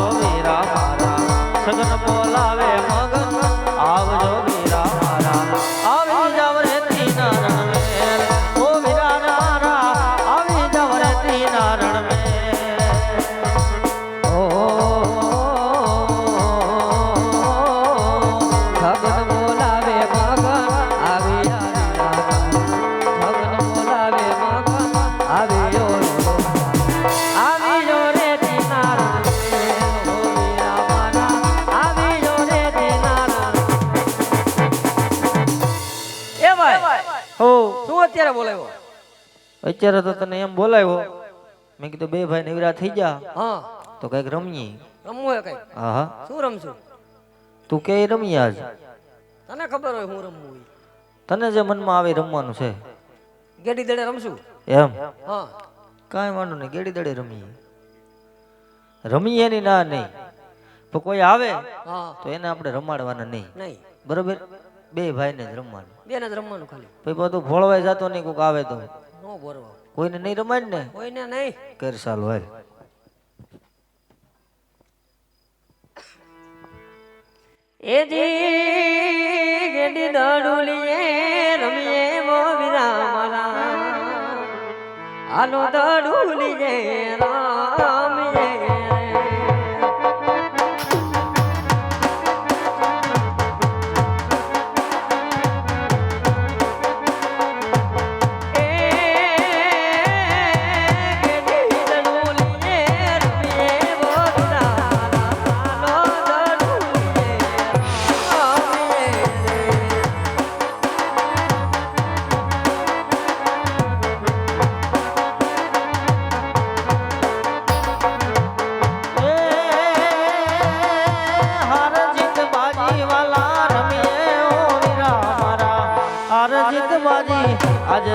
આવજો વીરા મારા સગન બોલાવે મગન આવજો વીરા મારા આવી જાવ રે તીના રણમેલ ઓ વીરા નારા આવી જાવ રે તીના રણમેલ ઓ સગન બોલાવે મગન આવી સગન બોલાવે મગન આવી અત્યારે બોલાવ્યો અત્યારે તો તને એમ બોલાવ્યો મેં કીધું બે ભાઈ નવરા થઈ જા હા તો કઈક રમીએ રમવું હે કઈ હા હા શું રમશું તું કે રમીએ આજ તને ખબર હોય હું રમવું હોય તને જે મનમાં આવે રમવાનું છે ગેડી દડે રમશું એમ હા કાંઈ વાંધો નહીં ગેડી દડે રમીએ ની ના નહીં તો કોઈ આવે હા તો એને આપણે રમાડવાના નહીં નહીં બરોબર બે ભાઈને જ રમવાનું બે ને જ રમવાનું ખાલી પછી બધું ભોળવાઈ જતો નહીં કોઈક આવે તો નો બોરવા કોઈને નહીં રમાડ ને કોઈને નહીં કર સાલ હોય એ જી ગેડી દડુલીએ રમીએ વો વીરા મારા હાલો દડુલીએ રમીએ આજ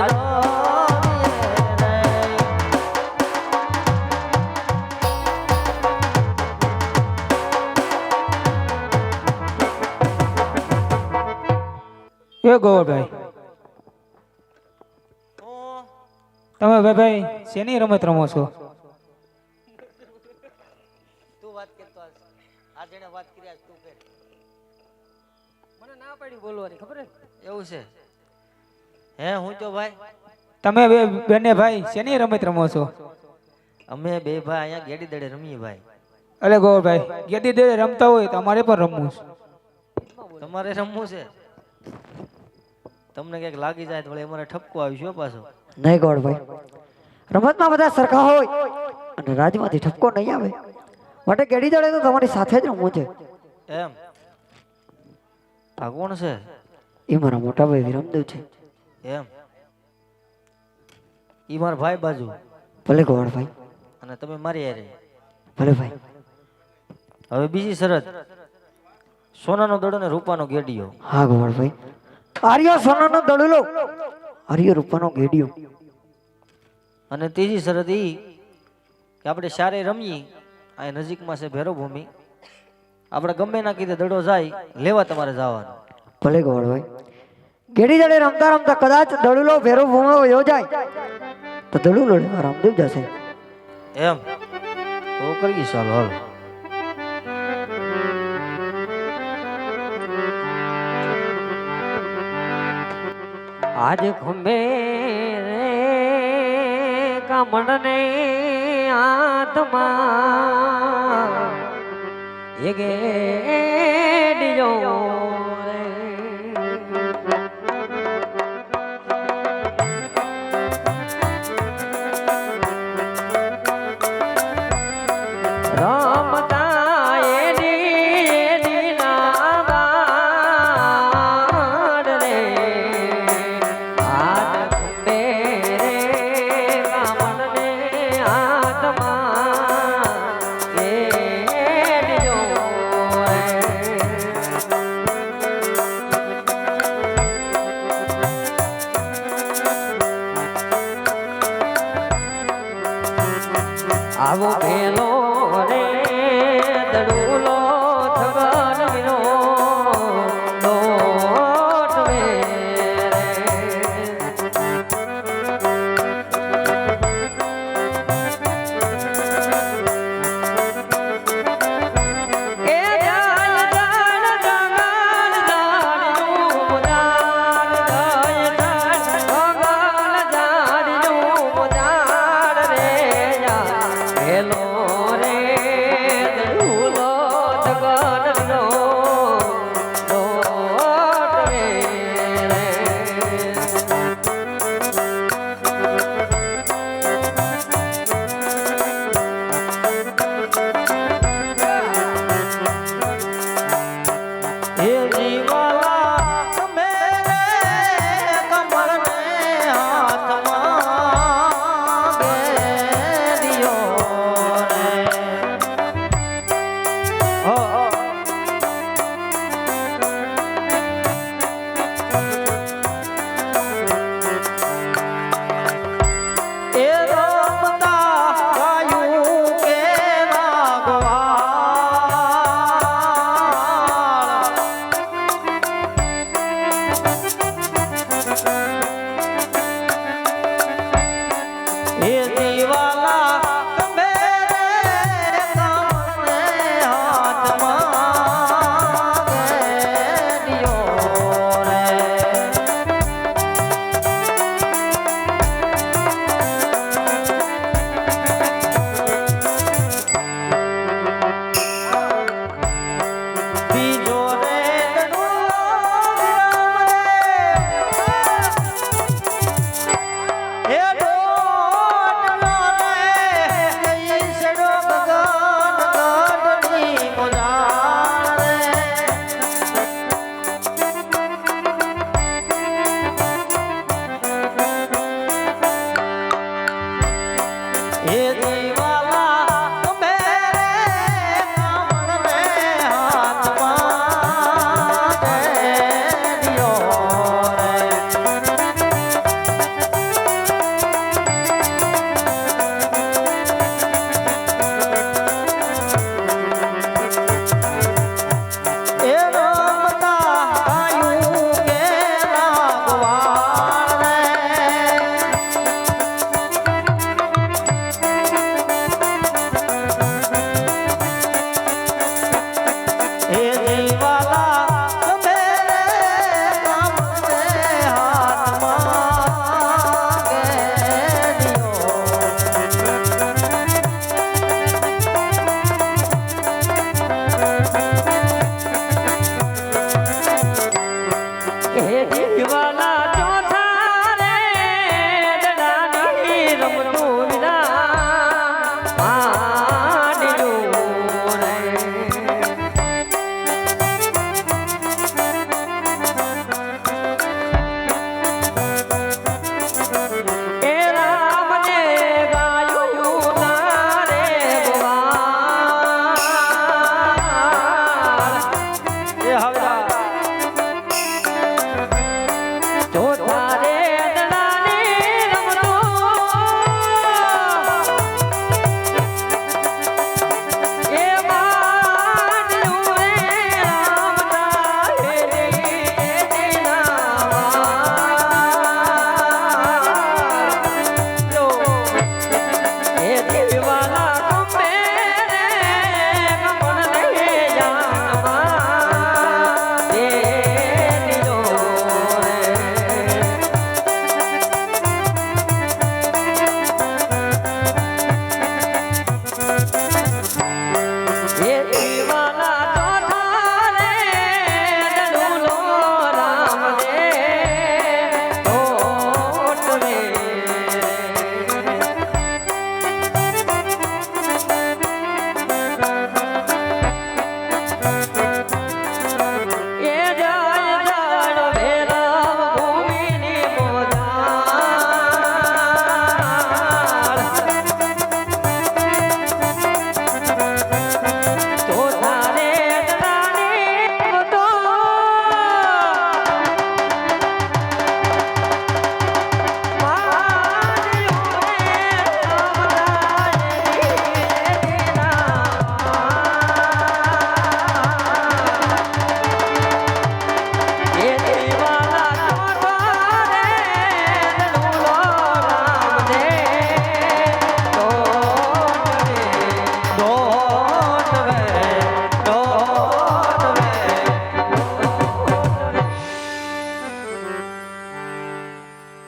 એ ગોવરભાઈ તમે ભાઈ શેની રમત રમો છો તું વાત કરતો આ જેને વાત કરી આજ તું કર મને ના પડી બોલવાની ખબર હે એવું છે હે હું તો ભાઈ તમે બંને ભાઈ શેની રમત રમો છો અમે બે ભાઈ અહીંયા ગેડી દડે રમીએ ભાઈ અરે ગોવરભાઈ ગેડી દે રમતા હોય તો અમારે પણ રમવું છે તમારે રમવું છે તમને ક્યાંક લાગી જાય તો વળી અમારે ઠપકો આવીશું પાછો નહીં ગોળભાઈ રમતમાં બધા સરખા હોય અને રાજમાંથી ઠપકો નહીં આવે માટે ગેડી દડે તો તમારી સાથે જ રમવું છે એમ આ કોણ છે એ મારા મોટા ભાઈ વિરમદેવ છે એમ ઈ મારા ભાઈ બાજુ ભલે ગોળભાઈ અને તમે મારી હારે ભલે ભાઈ હવે બીજી શરત સોનાનો દડો ને રૂપાનો ગેડિયો હા ગોળભાઈ આર્યો સોનાનો દડુલો આર્યો રૂપાનો ગેડિયો અને ત્રીજી શરત ઈ કે આપણે સારે રમીએ આ નજીકમાં છે ભેરો ભૂમિ આપણે ગમે ના કીધે દડો જાય લેવા તમારે જવાનું ભલે ગોળભાઈ ગેડી દડે રમતા રમતા કદાચ દડુલો ભેરો ભૂમો યોજાય તો દડુલો લેવા રામદેવ જશે એમ તો કરીએ ચાલો હાલ આજ ખંભે કામણને આત્મા એ ગેડિયો રે રમતા એની નાવાડ રે આજ ખંભે કામણને આત્મા ગેડિયો રે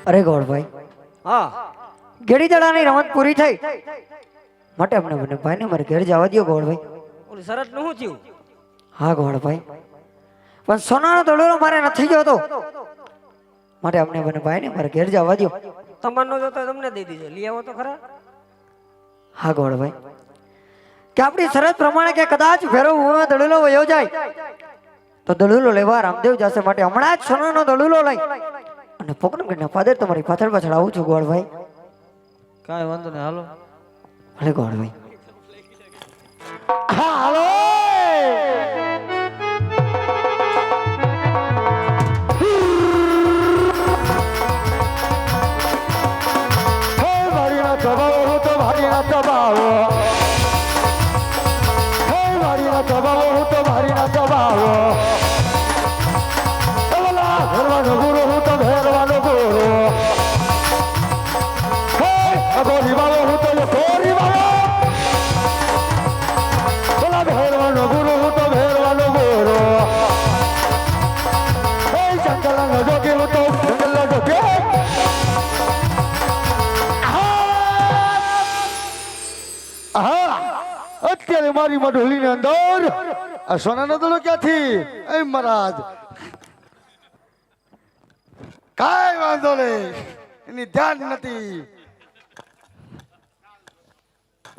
અરે ગોળભાઈ, હા ગેડી દડાની રમત પૂરી થઈ માટે અમને બંને ભાઈને મારે ઘેર જવા દો ગોળભાઈ. ઓલું શરત નું શું થયું? હા ગોળભાઈ, પણ સોનાનો દડોલો મારે નથી જોતો માટે અમને બંને ભાઈને મારે ઘેર જવા દો. તમારનો જોતો હોય તમને દઈ દીધો, લઈ આવો તો ખરા. હા ગોળભાઈ, કે આપણી શરત પ્રમાણે કે કદાચ ભેરવ ભૂમિમાં દડોલો વયો જાય તો દડોલો લેવા રામદેવ જશે માટે હમણાં જ સોનાનો દડોલો લઈ અને પોકરણગઢના ફાધર તમારી પાછળ પાછળ આવું છું ગોળભાઈ. કાંઈ વાંધો નહીં, હાલો. ભલે ગોળભાઈ. હા હાલો. અત્યારે મારી મઢોલી ની અંદર આ સોનાનો દડો ક્યાંથી? એ મહારાજ કાંઈ વાંધો નહીં, એની ધ્યાન નથી,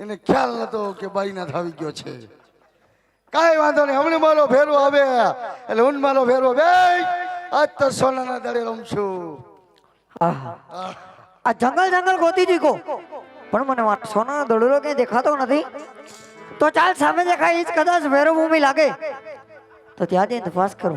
એને ખ્યાલ નતો કે બાઈનાથ આવી ગયો છે. કાંઈ વાંધો નહીં, હમણાં મારો ફેરો આવે એટલે હું મારો ફેરો બે આજ તો સોનાના દડે રમશું. આ જંગલ જંગલ ગોતી દીકો પણ મને સોનાનો દડોલો ક્યાંય દેખાતો નથી. તો ચાલ સામે દેખાય ઈ જ કદાચ ભૈરવ ભૂમિ લાગે તો ત્યાં જઈને તપાસ કરો.